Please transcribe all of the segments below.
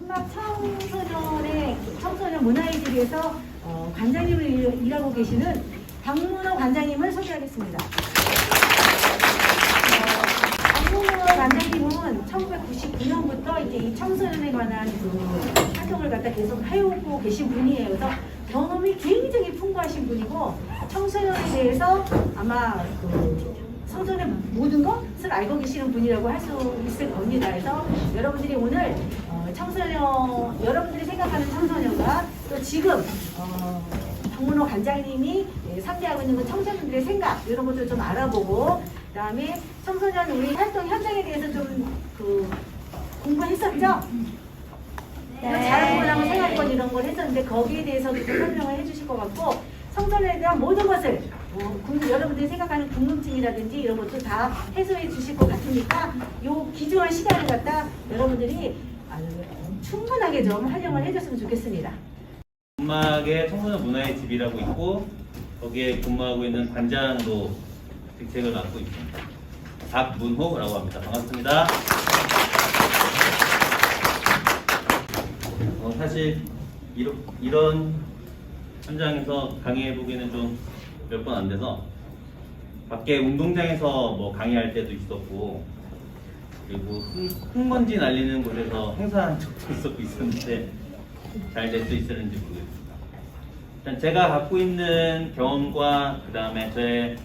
한막 청소년 문화예술에서 관장님을 일하고 계시는 박문호 관장님을 소개하겠습니다. 박문호 관장님은 1999년부터 이제 이 청소년에 관한 그 활동을 갖다 계속 해오고 계신 분이에요. 그래서 경험이 굉장히 풍부하신 분이고 청소년에 대해서 아마 그 청소년의 모든 것을 알고 계시는 분이라고 할 수 있을 겁니다. 그래서 여러분들이 오늘 여러분들이 생각하는 청소년과 또 지금 박문호 관장님이 상대하고 있는 그 청소년들의 생각 이런 것들 좀 알아보고 그다음에 청소년 우리 활동 현장에 대해서 좀 공부했었죠? 자랑권하고 생활권 이런 걸 했었는데 거기에 대해서도 좀 설명을 해주실 것 같고 청소년에 대한 모든 것을 여러분들이 생각하는 궁금증이라든지 이런 것도 다 해소해 주실 것 같으니까 요 귀중한 시간을 갖다 여러분들이 충분하게 좀 활용을 해줬으면 좋겠습니다. 군막에 청소년 문화의 집이라고 있고 거기에 근무하고 있는 관장으로 직책을 맡고 있습니다. 박문호라고 합니다. 반갑습니다. 사실 이런 현장에서 강의해보기는 좀 몇 번 안 돼서 밖에 운동장에서 뭐 강의할 때도 있었고 그리고 흙먼지 날리는 곳에서 행사한 적도 있었는데 잘 될 수 있었는지 모르겠습니다. 일단 제가 갖고 있는 경험과 그 다음에 저의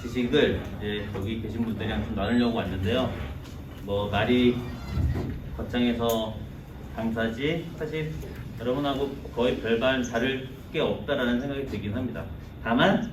지식을 이제 여기 계신 분들이랑 좀 나누려고 왔는데요. 뭐 말이 거창해서 감사지 사실 여러분하고 거의 별반 다를 게 없다라는 생각이 들긴 합니다. 다만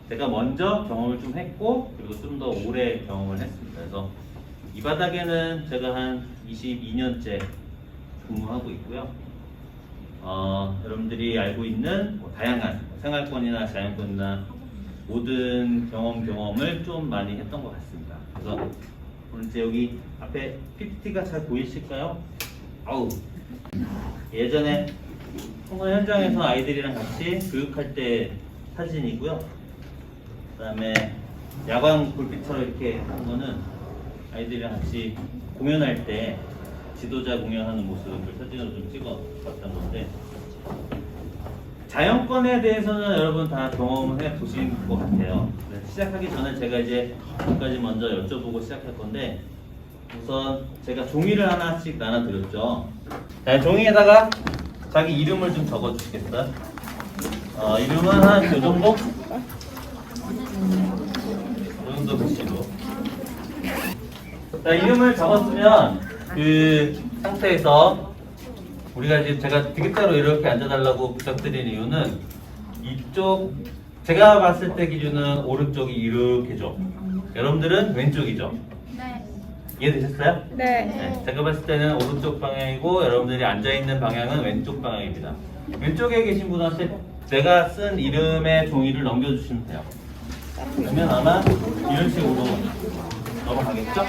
제가 먼저 경험을 좀 했고 그리고 좀 더 오래 경험을 했습니다. 그래서 이 바닥에는 제가 한 22년째 근무하고 있고요. 여러분들이 알고 있는 다양한 생활권이나 자연권이나 모든 경험을 좀 많이 했던 것 같습니다. 그래서 오늘 이제 여기 앞에 PPT가 잘 보이실까요? 아우 예전에 청소년 현장에서 아이들이랑 같이 교육할 때 사진이고요. 그 다음에 야광 불빛처럼 이렇게 한 거는 아이들이랑 같이 공연할 때 지도자 공연하는 모습을 사진으로 좀 찍어봤던 건데 자연권에 대해서는 여러분 다 경험을 해보신 것 같아요. 시작하기 전에 제가 이제 몇 가지 먼저 여쭤보고 시작할 건데 우선 제가 종이를 하나씩 나눠드렸죠. 자, 종이에다가 자기 이름을 좀 적어주시겠어요? 이름은 한 요 정도? 이 정도 글씨로. 자, 이름을 적었으면 그 상태에서 우리가 이제 제가 디귿자로 이렇게 앉아달라고 부탁드린 이유는 이쪽 제가 봤을 때 기준은 오른쪽이 이렇게죠. 여러분들은 왼쪽이죠. 네. 이해되셨어요? 네. 제가 봤을 때는 오른쪽 방향이고 여러분들이 앉아있는 방향은 왼쪽 방향입니다. 왼쪽에 계신 분한테 제가 쓴 이름의 종이를 넘겨주시면 돼요. 그러면 아마 이런 식으로 넘어가겠죠?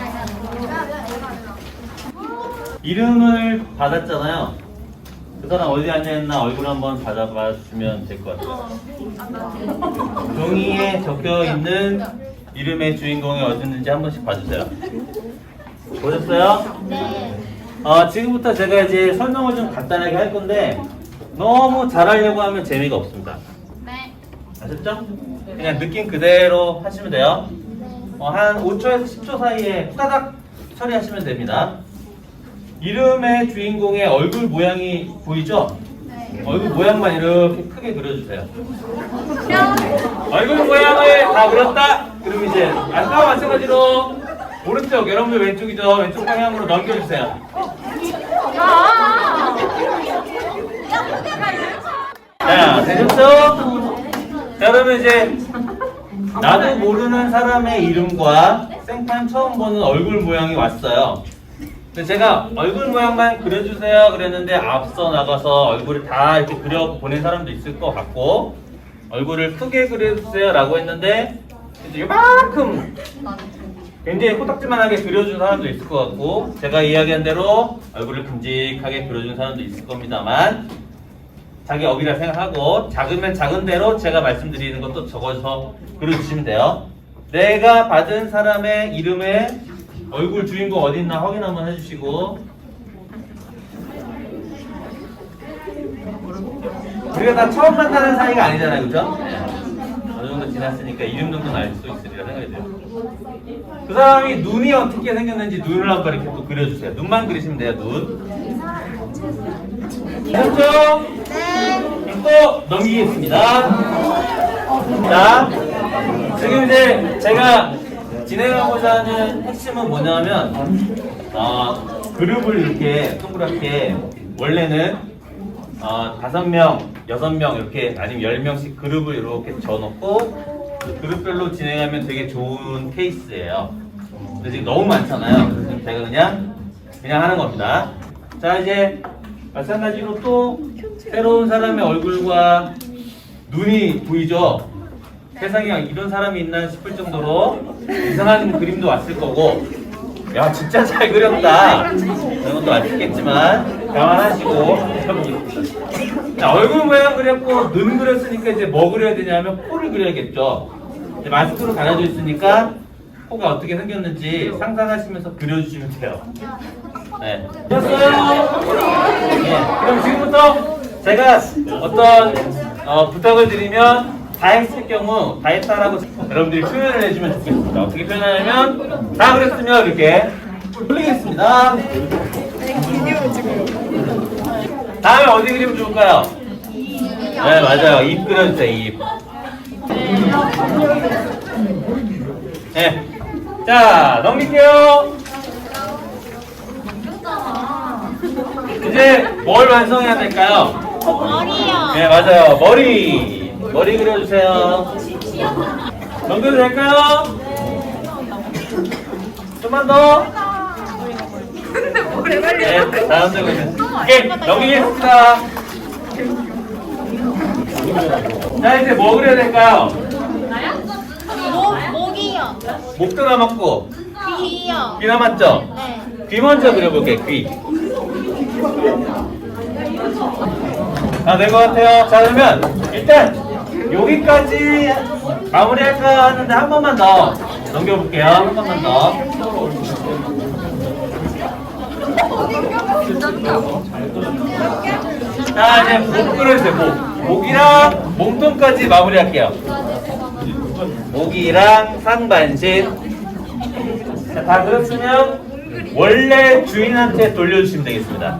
이름을 받았잖아요. 그 사람 어디 앉아있나 얼굴 한번 받아봐 주시면 될 것 같아요. 종이에 적혀있는 이름의 주인공이 어디 있는지 한 번씩 봐주세요. 보셨어요? 네. 지금부터 제가 이제 설명을 좀 간단하게 할 건데 너무 잘하려고 하면 재미가 없습니다. 네. 아셨죠? 그냥 느낌 그대로 하시면 돼요. 한 5초에서 10초 사이에 후다닥 처리하시면 됩니다. 이름의 주인공의 얼굴 모양이 보이죠? 네. 얼굴 모양만 이렇게 크게 그려주세요. 얼굴 모양을 다 그렸다? 그럼 이제 아까와 마찬가지로 오른쪽, 여러분들 왼쪽이죠? 왼쪽 방향으로 넘겨주세요. 자, 되셨죠? 자, 그러면 이제 나도 모르는 사람의 이름과 생판 처음 보는 얼굴 모양이 왔어요. 근데 제가 얼굴 모양만 그려주세요 그랬는데 앞서 나가서 얼굴을 다 이렇게 그려보낸 사람도 있을 것 같고 얼굴을 크게 그려주세요 라고 했는데 이제 이만큼 굉장히 코딱지만하게 그려준 사람도 있을 것 같고 제가 이야기한 대로 얼굴을 큼직하게 그려준 사람도 있을 겁니다만 자기 업이라 생각하고 작으면 작은 대로 제가 말씀드리는 것도 적어서 그려주시면 돼요. 내가 받은 사람의 이름에 얼굴 주인공 어디 있나 확인 한번 해주시고 우리가 다 처음 만나는 사이가 아니잖아요, 그죠? 어느 정도 지났으니까 이름 정도는 알 수 있으리라 생각이 돼요. 그 사람이 눈이 어떻게 생겼는지 눈을 한번 이렇게 또 그려주세요. 눈만 그리시면 돼요, 눈. 됐죠? 네. 또 넘기겠습니다. 자, 지금 이제 제가 진행하고자 하는 핵심은 뭐냐면, 그룹을 이렇게 동그랗게, 원래는 5명, 6명 이렇게 아니면 10명씩 그룹을 이렇게 져놓고 그룹별로 진행하면 되게 좋은 케이스예요. 근데 지금 너무 많잖아요. 그래서 제가 그냥 하는 겁니다. 자, 이제 마찬가지로 또 새로운 사람의 얼굴과 눈이 보이죠? 세상에 이런 사람이 있나 싶을 정도로 이상한 그림도 왔을 거고, 야 진짜 잘 그렸다 이런 것도 왔겠지만 감안하시고 자, 얼굴 모양 그렸고 눈 그렸으니까 이제 뭐 그려야 되냐면 코를 그려야겠죠. 이제 마스크로 가려져 있으니까 코가 어떻게 생겼는지 상상하시면서 그려주시면 돼요. 네. 됐어요? 네. 그럼 지금부터 제가 어떤 부탁을 드리면 다 했을 경우 다 했다라고 여러분들이 표현을 해주면 좋겠습니다. 어떻게 표현하냐면 다 그랬으면 이렇게 돌리겠습니다. 다음에 어디 그리면 좋을까요? 네 맞아요. 입 그려주세요. 입. 네. 자 넘길게요. 이제 뭘 완성해야 될까요? 머리요. 네 맞아요. 머리 그려주세요. 넘겨도 될까요? 좀만 더. 네, 다음 점 오케이, 넘기겠습니다. 자, 이제 뭐 그려야 될까요? 목이요. 목도 남았고, 귀요. 귀 남았죠? 네. 귀 먼저 그려볼게요, 귀. 다 된 것 같아요. 자, 그러면 일단 여기까지 마무리할까 하는데 한 번만 더 넘겨볼게요. 한 번만 더. 자, 이제 목 그려주세요. 목이랑 몸통까지 마무리할게요. 목이랑 상반신. 자, 다 그렸으면 원래 주인한테 돌려주시면 되겠습니다.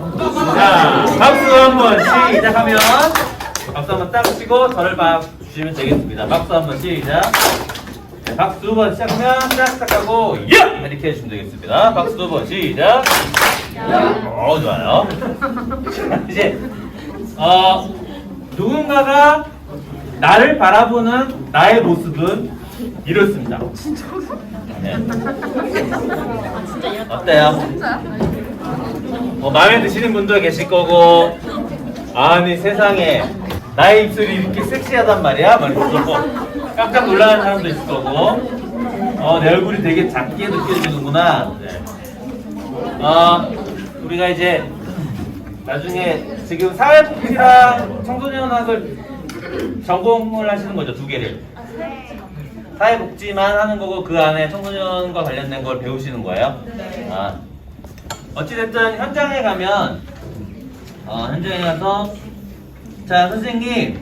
자, 박수 한번 시작하면 박수 한번 딱 치고 저를 봐주시면 되겠습니다. 박수 한번 시작. 네, 박수 두 번 시작하면 짝짝하고 야! 이렇게 해주시면 되겠습니다. 박수 두 번 시작. 좋아요. 자, 이제 누군가가 나를 바라보는 나의 모습은 이렇습니다. 네. 어때요? 마음에 드시는 분도 계실 거고, 아니 세상에 나의 입술이 이렇게 섹시하단 말이야? 말이죠. 깜짝 놀라는 사람도 있을 거고, 내 얼굴이 되게 작게 느껴지는구나. 네. 우리가 이제 나중에 지금 사회복지랑 청소년학을 전공을 하시는 거죠, 두 개를. 사회복지만 하는 거고 그 안에 청소년과 관련된 걸 배우시는 거예요. 어찌됐든 현장에 가면 현장에 가서 자 선생님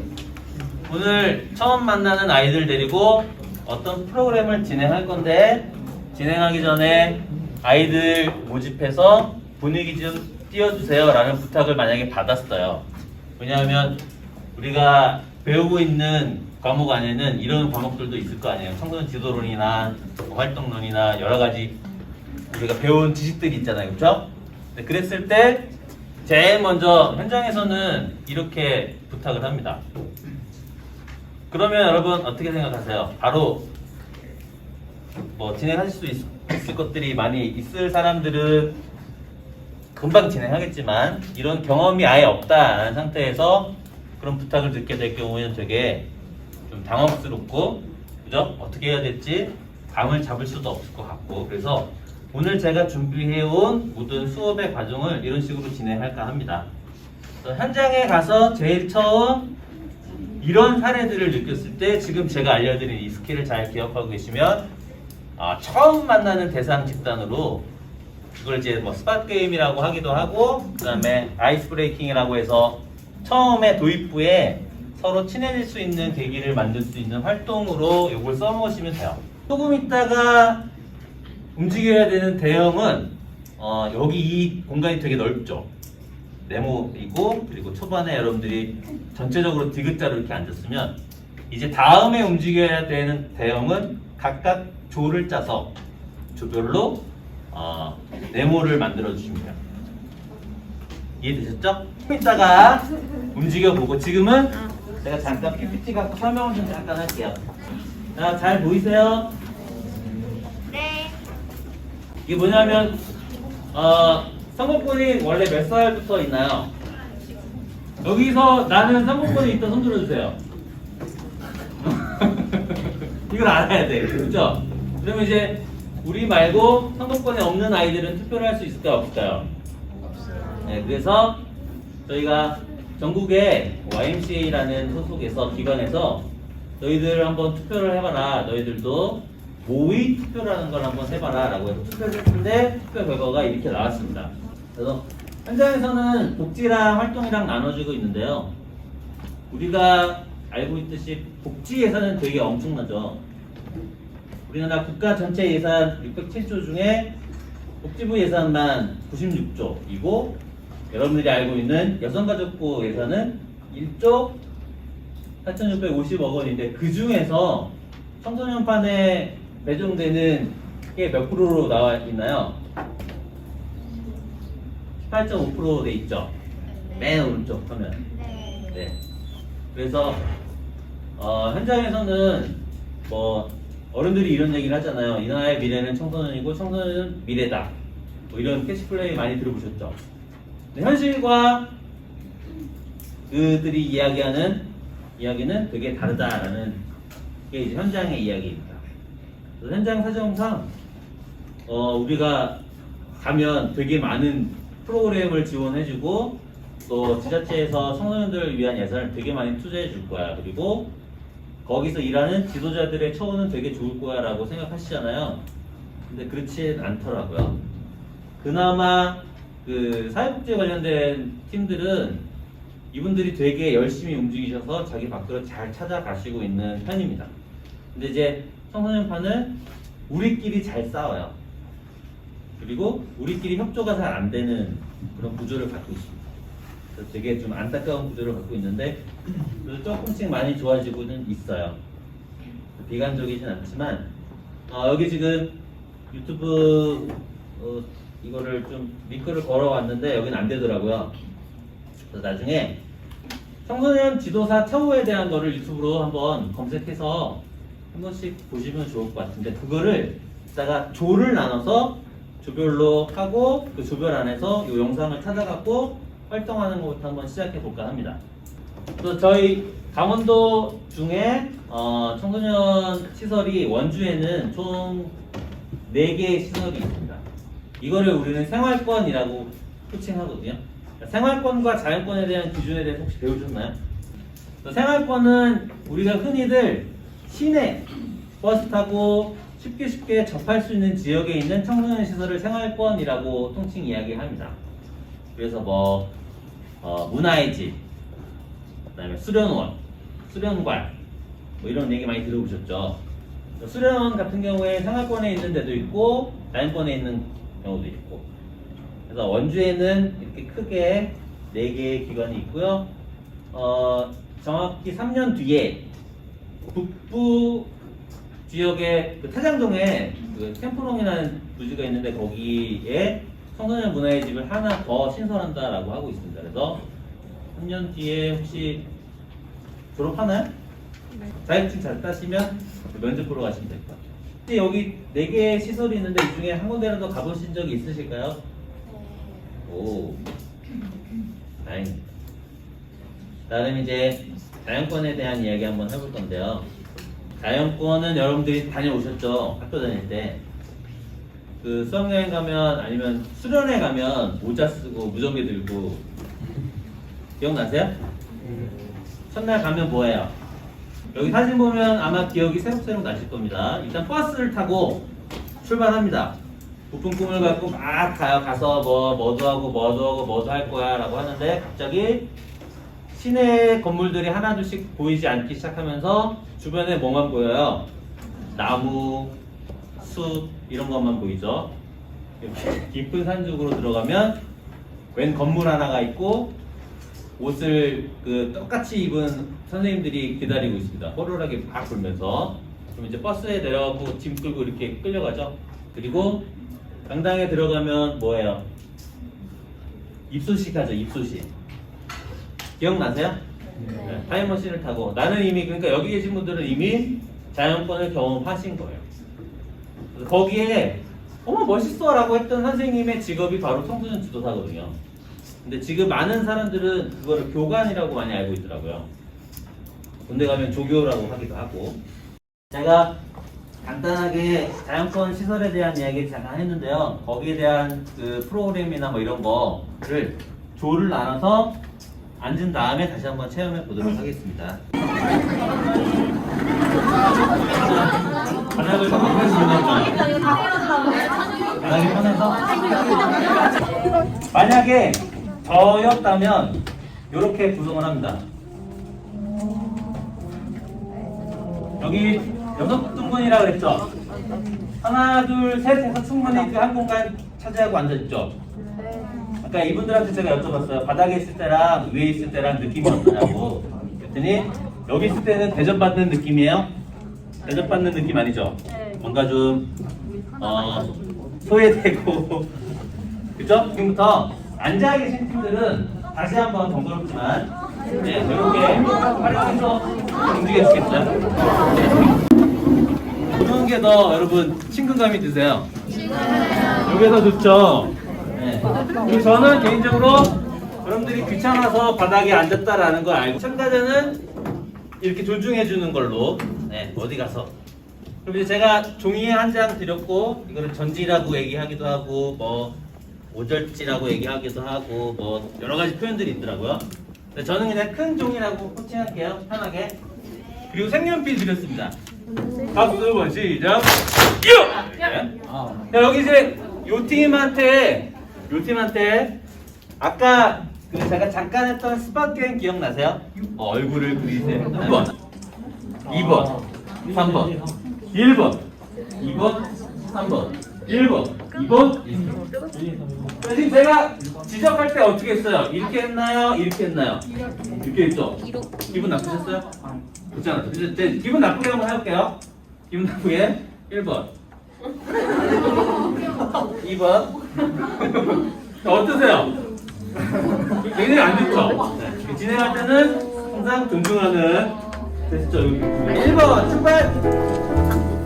오늘 처음 만나는 아이들 데리고 어떤 프로그램을 진행할 건데 진행하기 전에 아이들 모집해서 분위기 좀 띄워주세요 라는 부탁을 만약에 받았어요. 왜냐하면 우리가 배우고 있는 과목 안에는 이런 과목들도 있을 거 아니에요. 청소년 지도론이나 활동론이나 여러 가지 우리가 배운 지식들이 있잖아요. 그렇죠? 그랬을 때 제일 먼저 현장에서는 이렇게 부탁을 합니다. 그러면 여러분 어떻게 생각하세요? 바로 뭐 진행하실 수 있을 것들이 많이 있을 사람들은 금방 진행하겠지만 이런 경험이 아예 없다는 상태에서 그런 부탁을 듣게 될 경우에는 되게 좀 당황스럽고 그죠? 어떻게 해야 될지 감을 잡을 수도 없을 것 같고 그래서 오늘 제가 준비해온 모든 수업의 과정을 이런 식으로 진행할까 합니다. 현장에 가서 제일 처음 이런 사례들을 느꼈을 때 지금 제가 알려드린 이 스킬을 잘 기억하고 계시면 처음 만나는 대상 집단으로 그걸 이제 뭐 스팟 게임이라고 하기도 하고 그 다음에 아이스 브레이킹이라고 해서 처음에 도입부에 서로 친해질 수 있는 계기를 만들 수 있는 활동으로 이걸 써먹으시면 돼요. 조금 있다가 움직여야 되는 대형은 여기 이 공간이 되게 넓죠. 네모이고 그리고 초반에 여러분들이 전체적으로 디귿자로 이렇게 앉았으면 이제 다음에 움직여야 되는 대형은 각각 조를 짜서 조별로 네모를 만들어 주시면 돼요. 이해되셨죠? 좀 이따가 움직여보고 지금은 제가 잠깐 PPT 갖고 설명을 좀 잠깐 할게요. 자, 잘 보이세요? 네. 이게 뭐냐면 선거권이 원래 몇 살부터 있나요? 여기서 나는 선거권이 있다 손 들어주세요. 이걸 알아야 돼, 그렇죠? 그러면 이제 우리 말고 선거권이 없는 아이들은 투표를 할 수 있을까요, 없을까요? 네, 그래서 저희가 전국에 YMCA라는 소속에서 기관에서 너희들 한번 투표를 해봐라. 너희들도 모의 투표라는 걸 한번 해봐라 라고 해서 투표를 했는데 투표 결과가 이렇게 나왔습니다. 그래서 현장에서는 복지랑 활동이랑 나눠지고 있는데요. 우리가 알고 있듯이 복지 예산은 되게 엄청나죠. 우리나라 국가 전체 예산 607조 중에 복지부 예산만 96조이고 여러분들이 알고 있는 여성가족부 예산은 1조 4,650억 원인데 그 중에서 청소년판에 배정되는 게 몇 프로로 나와 있나요? 18.5% 돼 있죠. 맨 오른쪽 화면. 네. 그래서 현장에서는 뭐 어른들이 이런 얘기를 하잖아요. 이 나라의 미래는 청소년이고 청소년은 미래다. 뭐 이런 캐치플레이 많이 들어보셨죠? 근데 현실과 그들이 이야기하는 이야기는 되게 다르다라는 게 이제 현장의 이야기입니다. 그래서 현장 사정상 우리가 가면 되게 많은 프로그램을 지원해주고 또 지자체에서 청소년들을 위한 예산을 되게 많이 투자해 줄 거야. 그리고 거기서 일하는 지도자들의 처우는 되게 좋을 거야 라고 생각하시잖아요. 근데 그렇진 않더라고요. 그나마 그 사회복지에 관련된 팀들은 이분들이 되게 열심히 움직이셔서 자기 밖으로 잘 찾아가시고 있는 편입니다. 근데 이제 청소년판은 우리끼리 잘 싸워요. 그리고 우리끼리 협조가 잘 안 되는 그런 구조를 갖고 있습니다. 그래서 되게 좀 안타까운 구조를 갖고 있는데 그래도 조금씩 많이 좋아지고는 있어요. 비관적이진 않지만 여기 지금 유튜브 이거를 좀 링크를 걸어왔는데 여기는 안 되더라고요. 그래서 나중에 청소년 지도사 처우에 대한 거를 유튜브로 한번 검색해서 한 번씩 보시면 좋을 것 같은데 그거를 이따가 조를 나눠서 조별로 하고 그 조별 안에서 이 영상을 찾아갖고 활동하는 것부터 한번 시작해 볼까 합니다. 또 저희 강원도 중에 청소년 시설이 원주에는 총 4개의 시설이 있습니다. 이거를 우리는 생활권이라고 호칭하거든요. 생활권과 자연권에 대한 기준에 대해서 혹시 배우셨나요? 생활권은 우리가 흔히들 시내 버스 타고 쉽게 접할 수 있는 지역에 있는 청소년 시설을 생활권이라고 통칭 이야기합니다. 그래서 뭐 문화의 집, 그다음에 수련원, 수련관 뭐 이런 얘기 많이 들어보셨죠. 수련원 같은 경우에 생활권에 있는 데도 있고 자연권에 있는 경우도 있고. 그래서 원주에는 이렇게 크게 4개의 기관이 있고요. 정확히 3년 뒤에 북부 지역의 그 타장동에 그 템프롱이라는 부지가 있는데 거기에 청소년 문화의 집을 하나 더 신설한다라고 하고 있습니다. 그래서 3년 뒤에 혹시 졸업하나요? 네. 자격증 잘 따시면 면접 보러 가시면 될 것 같아요. 근데 여기 4개의 시설이 있는데 이 중에 한 군데라도 가보신 적이 있으실까요? 네. 오, 다행입니다. 다음 이제 자연권에 대한 이야기 한번 해볼 건데요. 자연권은 여러분들이 다녀오셨죠? 학교 다닐 때. 그 수학여행 가면 아니면 수련회 가면 모자 쓰고 무전기 들고 기억나세요? 첫날 가면 뭐해요? 여기 사진 보면 아마 기억이 새록새록 나실 겁니다. 일단 버스를 타고 출발합니다. 부푼 꿈을 갖고 막 가요. 가서 뭐도 하고 뭐도 할 거야 라고 하는데 갑자기 시내 건물들이 하나둘씩 보이지 않기 시작하면서 주변에 뭐만 보여요? 나무, 숲 이런 것만 보이죠. 이렇게 깊은 산중으로 들어가면 웬 건물 하나가 있고 옷을 똑같이 입은 선생님들이 기다리고 있습니다. 호루라기 막 불면서. 그럼 이제 버스에 내려가고 짐 끌고 이렇게 끌려가죠. 그리고 강당에 들어가면 뭐예요? 입소식 하죠. 입소식. 기억나세요? 네. 타임머신을 타고 나는 이미 그러니까 여기 계신 분들은 이미 자연권을 경험하신 거예요. 그래서 거기에 어머 멋있어 라고 했던 선생님의 직업이 바로 청소년 지도사거든요. 근데 지금 많은 사람들은 그거를 교관이라고 많이 알고 있더라고요. 군대 가면 조교라고 하기도 하고. 제가 간단하게 자연권 시설에 대한 이야기 잠깐 했는데요. 거기에 대한 그 프로그램이나 뭐 이런 거를 조를 나눠서 앉은 다음에 다시 한번 체험해 보도록 하겠습니다. 바닥을 바닥이 편해서 만약에 저였다면 이렇게 구성을 합니다. 여기 6등분이라 그랬죠? 하나, 둘, 셋 해서 충분히 그 한 공간 차지하고 앉아있죠? 아까 이분들한테 제가 여쭤봤어요. 바닥에 있을 때랑 위에 있을 때랑 느낌이 어떠냐고. 그랬더니 여기 있을 때는 대접받는 느낌이에요? 대접받는 느낌 아니죠? 뭔가 좀 소외되고 그죠? 지금부터 앉아 계신 팀들은 다시 한번 번거롭지만 네, 이렇게 활용해서 움직이시겠어요? 어느 게 더 여러분 친근감이 드세요? 이게 더 좋죠? 네. 그리고 저는 개인적으로 여러분들이 귀찮아서 바닥에 앉았다라는 걸 알고 참가자는 이렇게 존중해 주는 걸로 네, 어디 가서 그럼 이제 제가 종이에 한 장 드렸고 이거를 전지라고 얘기하기도 하고 뭐 오절지라고 얘기하기도 하고 뭐 여러 가지 표현들이 있더라고요. 근데 저는 그냥 큰 종이라고 코칭할게요. 편하게. 그리고 색연필 드렸습니다. 박수 번 시작. 네. 자, 여기 이제 요 팀한테 아까 제가 잠깐 했던 스팟 게임 기억나세요? 얼굴을 그리세요. 1번, 2번, 3번, 1번, 2번, 3번, 1번, 2번, 2번. 지금 제가 지적할 때 어떻게 했어요? 이렇게 했나요? 이렇게 했나요? 이렇게 했죠? 기분 나쁘셨어요? 그렇지 않았죠? 이제 기분 나쁘게 한번 해볼게요. 기분 나쁘게 1번 2번 어떠세요? 굉장히 안 좋죠? 네. 진행할 때는 항상 존중하는 됐죠? 1번 출발!